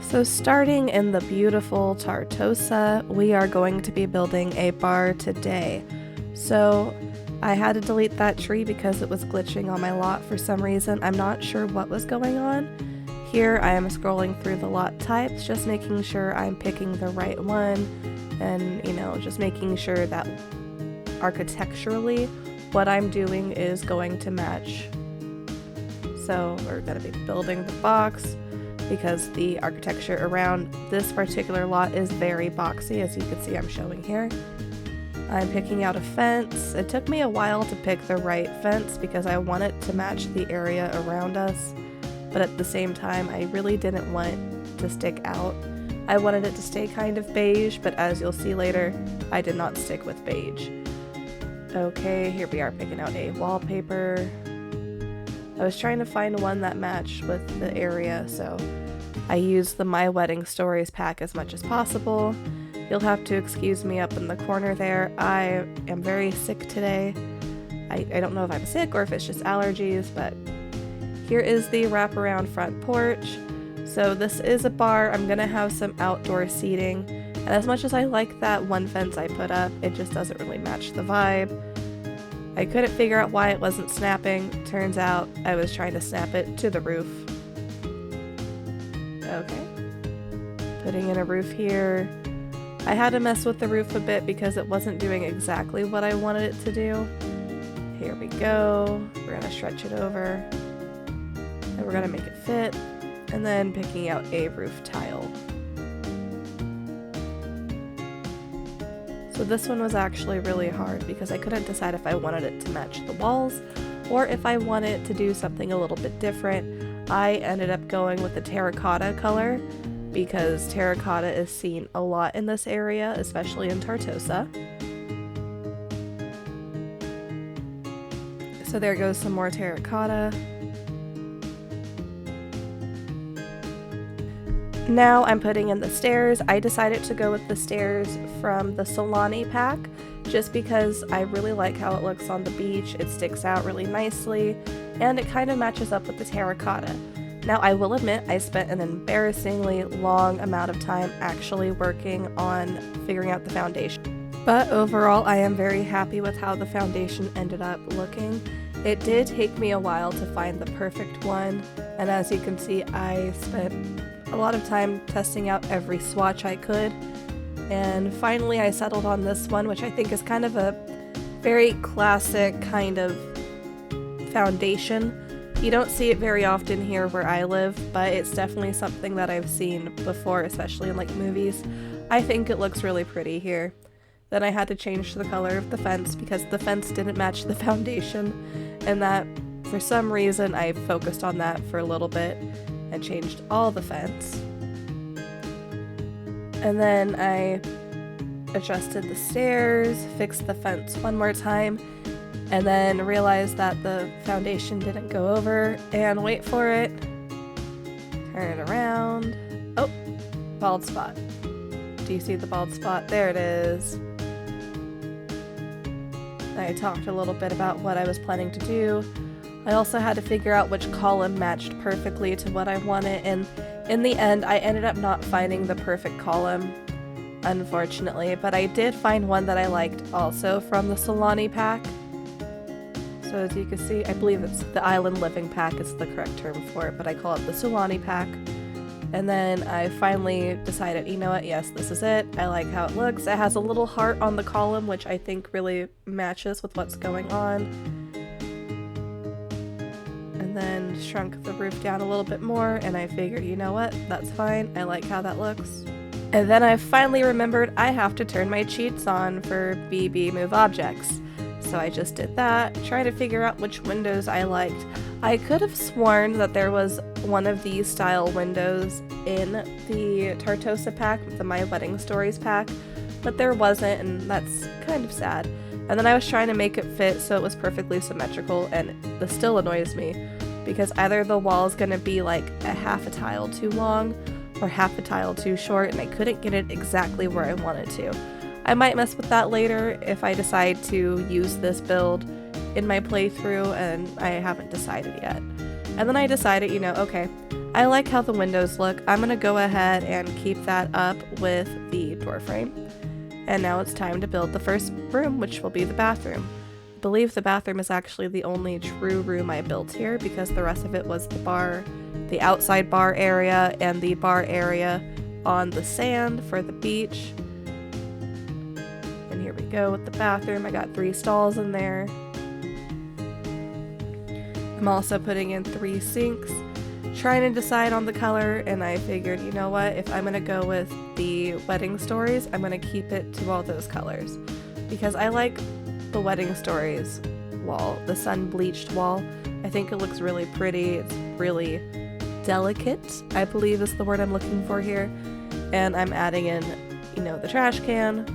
So starting in the beautiful Tartosa, we are going to be building a bar today. So I had to delete that tree because it was glitching on my lot for some reason. I'm not sure what was going on. Here I am scrolling through the lot types, just making sure I'm picking the right one and, just making sure that architecturally what I'm doing is going to match. So we're going to be building the box because the architecture around this particular lot is very boxy, as you can see I'm showing here. I'm picking out a fence. It took me a while to pick the right fence because I want it to match the area around us, but at the same time I really didn't want it to stick out. I wanted it to stay kind of beige, but as you'll see later, I did not stick with beige. Okay, here we are picking out a wallpaper. I was trying to find one that matched with the area, so I used the My Wedding Stories pack as much as possible. You'll have to excuse me up in the corner there. I am very sick today. I don't know if I'm sick or if it's just allergies, but here is the wraparound front porch. So this is a bar. I'm gonna have some outdoor seating, and as much as I like that one fence I put up, it just doesn't really match the vibe. I couldn't figure out why it wasn't snapping. Turns out I was trying to snap it to the roof. Okay. Putting in a roof here. I had to mess with the roof a bit because it wasn't doing exactly what I wanted it to do. Here we go. We're gonna stretch it over. And we're gonna make it fit. And then picking out a roof tile. So this one was actually really hard because I couldn't decide if I wanted it to match the walls or if I wanted to do something a little bit different. I ended up going with the terracotta color because terracotta is seen a lot in this area, especially in Tartosa. So there goes some more terracotta. Now I'm putting in the stairs. I decided to go with the stairs from the Solani pack just because I really like how it looks on the beach. It sticks out really nicely and it kind of matches up with the terracotta. Now I will admit I spent an embarrassingly long amount of time actually working on figuring out the foundation. But overall I am very happy with how the foundation ended up looking. It did take me a while to find the perfect one, and as you can see I spent a lot of time testing out every swatch I could, and finally I settled on this one, which I think is kind of a very classic kind of foundation. You don't see it very often here where I live, but it's definitely something that I've seen before, especially in like movies. I think it looks really pretty here. Then I had to change the color of the fence because the fence didn't match the foundation, and that for some reason I focused on that for a little bit and changed all the fence. And then I adjusted the stairs, fixed the fence one more time, and then realized that the foundation didn't go over, and wait for it, turn it around. Oh, bald spot. Do you see the bald spot? There it is. I talked a little bit about what I was planning to do. I also had to figure out which column matched perfectly to what I wanted, and in the end I ended up not finding the perfect column, unfortunately, but I did find one that I liked also from the Solani pack. So as you can see, I believe it's the Island Living pack is the correct term for it, but I call it the Solani pack. And then I finally decided, you know what, yes, this is it. I like how it looks. It has a little heart on the column, which I think really matches with what's going on. And then shrunk the roof down a little bit more, and I figured, you know what, that's fine. I like how that looks. And then I finally remembered I have to turn my cheats on for BB Move Objects. So I just did that, trying to figure out which windows I liked. I could have sworn that there was one of these style windows in the Tartosa pack, the My Wedding Stories pack, but there wasn't, and that's kind of sad. And then I was trying to make it fit so it was perfectly symmetrical, and this still annoys me because either the wall is going to be like a half a tile too long or half a tile too short, and I couldn't get it exactly where I wanted to. I might mess with that later if I decide to use this build in my playthrough, and I haven't decided yet. And then I decided, okay, I like how the windows look. I'm gonna go ahead and keep that up with the door frame. And now it's time to build the first room, which will be the bathroom. I believe the bathroom is actually the only true room I built here because the rest of it was the bar, the outside bar area, and the bar area on the sand for the beach. And here we go with the bathroom. I got 3 stalls in there. I'm also putting in 3 sinks, trying to decide on the color, and I figured, you know what, if I'm gonna go with the wedding stories, I'm gonna keep it to all those colors because I like the wedding stories wall, the sun bleached wall. I think it looks really pretty. It's really delicate, I believe is the word I'm looking for here. And I'm adding in, you know, the trash can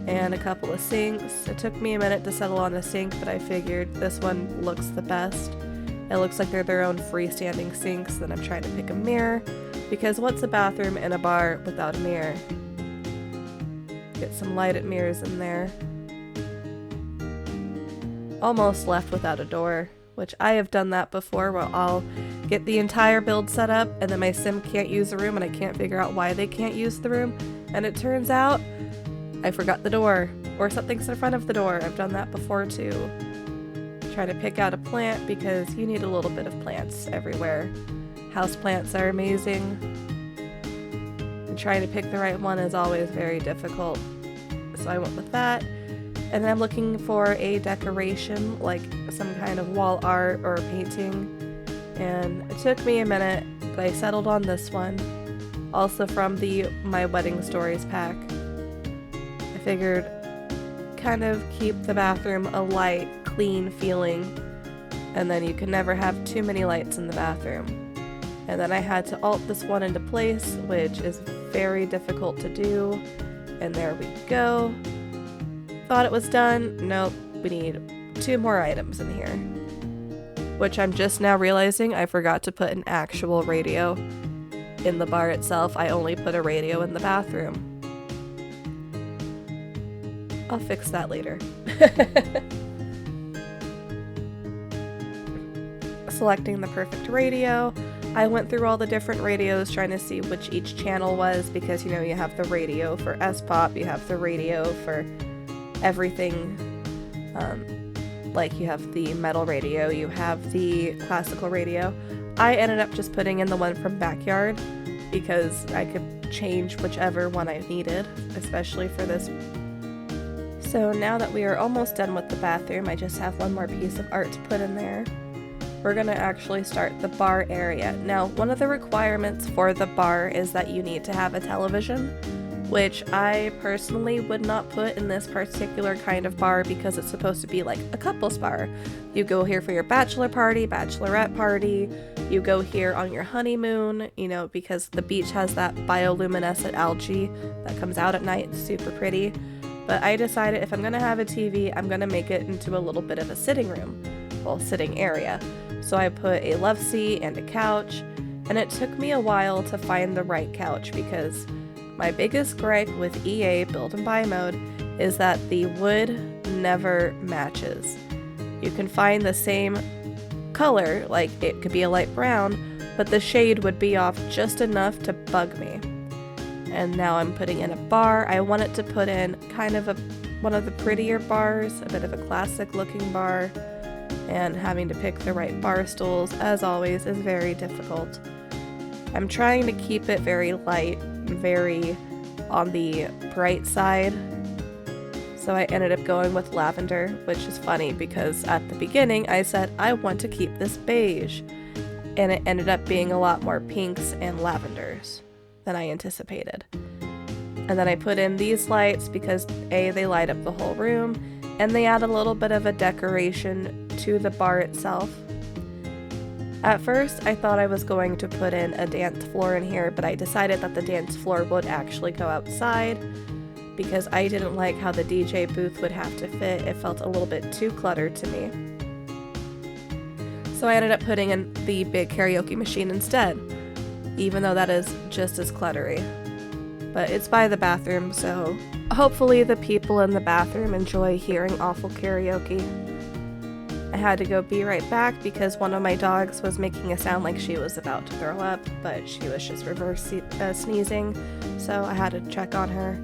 and a couple of sinks. It took me a minute to settle on a sink, but I figured this one looks the best. It looks like they're their own freestanding sinks. Then I'm trying to pick a mirror because what's a bathroom and a bar without a mirror? Get some lighted mirrors in there. Almost left without a door, which I have done that before where I'll get the entire build set up and then my sim can't use the room and I can't figure out why they can't use the room. And it turns out I forgot the door or something's in front of the door. I've done that before too. Try to pick out a plant because you need a little bit of plants everywhere. House plants are amazing. And trying to pick the right one is always very difficult. So I went with that. And then I'm looking for a decoration, like some kind of wall art or painting. And it took me a minute, but I settled on this one. Also from the My Wedding Stories pack. I figured kind of keep the bathroom a light, clean feeling. And then you can never have too many lights in the bathroom. And then I had to alt this one into place, which is very difficult to do. And there we go. Thought it was done. Nope, we need 2 more items in here. Which I'm just now realizing I forgot to put an actual radio in the bar itself. I only put a radio in the bathroom. I'll fix that later. Selecting the perfect radio. I went through all the different radios trying to see which each channel was because, you know, you have the radio for S-pop, you have the radio for everything, like you have the metal radio, you have the classical radio. I ended up just putting in the one from Backyard because I could change whichever one I needed, especially for this. So now that we are almost done with the bathroom, I just have one more piece of art to put in there. We're gonna actually start the bar area. Now, one of the requirements for the bar is that you need to have a television, which I personally would not put in this particular kind of bar because it's supposed to be like a couples bar. You go here for your bachelor party, bachelorette party, you go here on your honeymoon, you know, because the beach has that bioluminescent algae that comes out at night. It's super pretty. But I decided if I'm gonna have a TV, I'm gonna make it into a little bit of a sitting room, well, sitting area. So I put a love seat and a couch, and it took me a while to find the right couch because my biggest gripe with EA Build and Buy mode is that the wood never matches. You can find the same color, like it could be a light brown, but the shade would be off just enough to bug me. And now I'm putting in a bar. I wanted to put in kind of one of the prettier bars, a bit of a classic looking bar, and having to pick the right bar stools, as always, is very difficult. I'm trying to keep it very light, very on the bright side. So I ended up going with lavender, which is funny because at the beginning I said I want to keep this beige, and it ended up being a lot more pinks and lavenders than I anticipated. And then I put in these lights because A, they light up the whole room, and they add a little bit of a decoration to the bar itself. At first, I thought I was going to put in a dance floor in here, but I decided that the dance floor would actually go outside because I didn't like how the DJ booth would have to fit. It felt a little bit too cluttered to me. So I ended up putting in the big karaoke machine instead, even though that is just as cluttery. But it's by the bathroom, so hopefully the people in the bathroom enjoy hearing awful karaoke. I had to go be right back because one of my dogs was making a sound like she was about to throw up, but she was just reverse sneezing, so I had to check on her.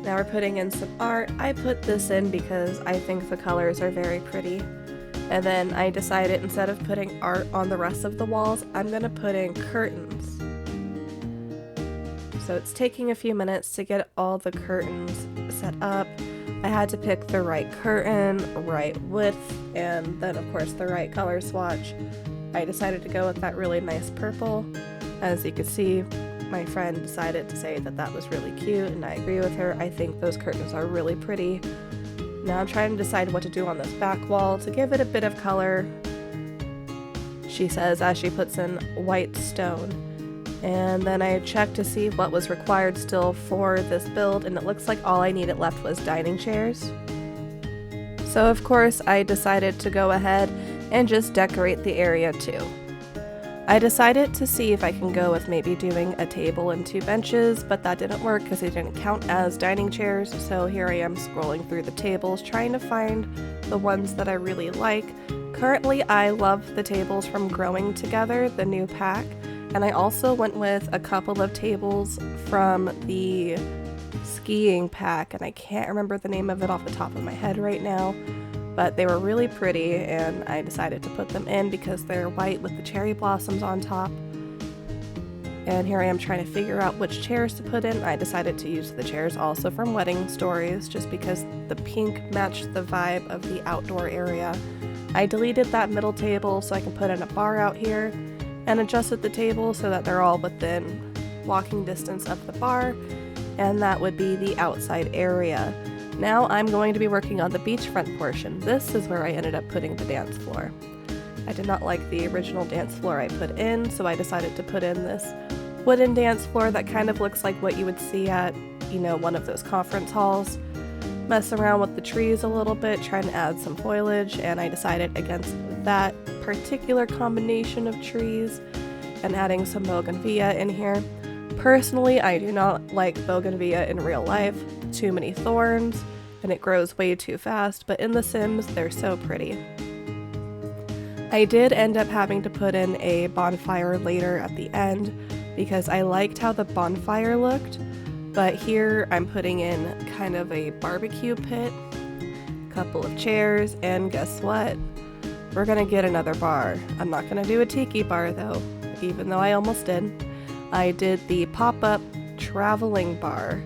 Now we're putting in some art. I put this in because I think the colors are very pretty. And then I decided instead of putting art on the rest of the walls, I'm gonna put in curtains. So it's taking a few minutes to get all the curtains set up. I had to pick the right curtain, right width, and then of course the right color swatch. I decided to go with that really nice purple. As you can see, my friend decided to say that that was really cute, and I agree with her. I think those curtains are really pretty. Now I'm trying to decide what to do on this back wall to give it a bit of color, she says as she puts in white stone. And then I checked to see what was required still for this build, and it looks like all I needed left was dining chairs. So of course I decided to go ahead and just decorate the area too. I decided to see if I can go with maybe doing a table and 2 benches, but that didn't work because they didn't count as dining chairs, so here I am scrolling through the tables trying to find the ones that I really like. Currently I love the tables from Growing Together, the new pack, and I also went with a couple of tables from the skiing pack, and I can't remember the name of it off the top of my head right now, but they were really pretty and I decided to put them in because they're white with the cherry blossoms on top. And here I am trying to figure out which chairs to put in. I decided to use the chairs also from Wedding Stories just because the pink matched the vibe of the outdoor area. I deleted that middle table so I can put in a bar out here, and adjusted the table so that they're all within walking distance of the bar, and that would be the outside area. Now I'm going to be working on the beachfront portion. This is where I ended up putting the dance floor. I did not like the original dance floor I put in, so I decided to put in this wooden dance floor that kind of looks like what you would see at, one of those conference halls. Mess around with the trees a little bit, trying to add some foliage, and I decided against that particular combination of trees and adding some bougainvillea in here. Personally, I do not like bougainvillea in real life. Too many thorns, and it grows way too fast, but in The Sims, they're so pretty. I did end up having to put in a bonfire later at the end because I liked how the bonfire looked, but here I'm putting in kind of a barbecue pit, a couple of chairs, and guess what? We're gonna get another bar. I'm not gonna do a tiki bar though, even though I almost did. I did the pop-up traveling bar.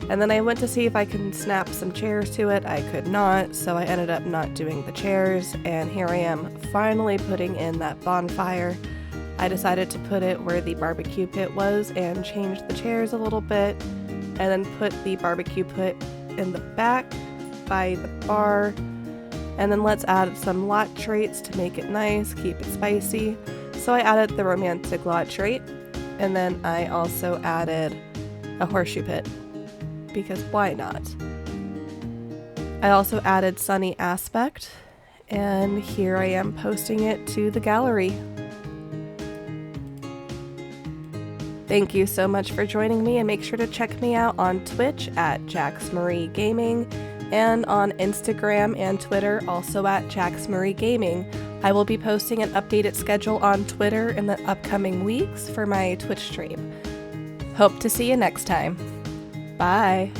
And then I went to see if I can snap some chairs to it. I could not, so I ended up not doing the chairs, and here I am finally putting in that bonfire. I decided to put it where the barbecue pit was and change the chairs a little bit, and then put the barbecue pit in the back by the bar. And then let's add some lot traits to make it nice, keep it spicy. So I added the romantic lot trait, and then I also added a horseshoe pit, because why not? I also added sunny aspect, and here I am posting it to the gallery. Thank you so much for joining me, and make sure to check me out on Twitch at JaxMarie Gaming, and on Instagram and Twitter also at JaxMarie Gaming. I will be posting an updated schedule on Twitter in the upcoming weeks for my Twitch stream. Hope to see you next time. Bye!